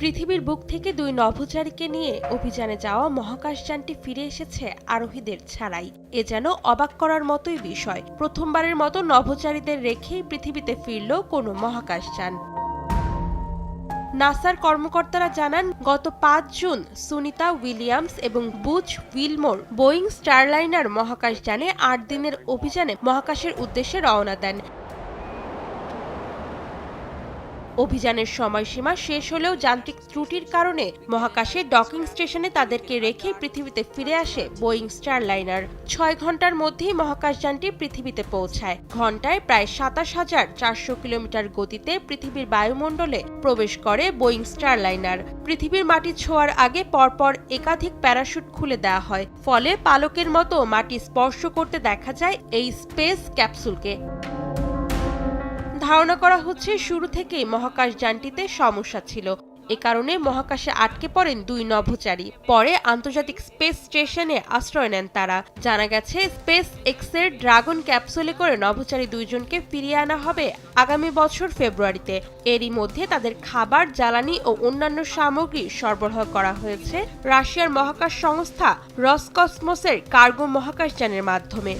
পৃথিবীর বুক থেকে দুই নভোচারীকে নিয়ে অভিযানে যাওয়া মহাকাশযানটি ফিরে এসেছে আরোহীদের ছাড়াই। এ যেন অবাক করার মতোই বিষয়। প্রথমবারের মতো নভোচারীদের রেখেই পৃথিবীতে ফিরল কোনো মহাকাশযান। নাসার কর্মকর্তারা জানান, গত ৫ জুন সুনিতা উইলিয়ামস এবং বুচ উইলমোর বোয়িং স্টারলাইনার মহাকাশযানে ৮ দিনের অভিযানে মহাকাশের উদ্দেশ্যে রওনা দেন। অভিযানের সময়সীমা শেষ হলেও যান্ত্রিক ত্রুটির কারণে মহাকাশে ডকিং স্টেশনে তাদেরকে রেখে পৃথিবীতে ফিরে আসে বোয়িং স্টারলাইনার। ৬ ঘন্টার মধ্যেই মহাকাশযানটি পৃথিবীতে পৌঁছায়। ঘন্টায় প্রায় ২৭,৪০০ কিলোমিটার গতিতে পৃথিবীর বায়ুমণ্ডলে প্রবেশ করে বোয়িং স্টারলাইনার। পৃথিবীর মাটি ছোঁয়ার আগে পরপর একাধিক প্যারাশুট খুলে দেওয়া হয়, ফলে পালকের মতো মাটি স্পর্শ করতে দেখা যায় এই স্পেস ক্যাপসুলকে। ধারণা করা হচ্ছে শুরু থেকেই মহাকাশযানটিতে সমস্যা ছিল। এ কারণে মহাকাশে আটকে পড়েন দুই নভোচারী। পরে আন্তর্জাতিক স্পেস স্টেশনে আশ্রয় নেন তারা। জানা গেছে, স্পেস এক্সের ড্রাগন ক্যাপসুলে করে নভোচারী দুইজনকে ফিরিয়ে আনা হবে আগামী বছর ফেব্রুয়ারিতে। এরই মধ্যে তাদের খাবার, জ্বালানি ও অন্যান্য সামগ্রী সরবরাহ করা হয়েছে রাশিয়ার মহাকাশ সংস্থা রসকসমসের কার্গো মহাকাশযানের মাধ্যমে।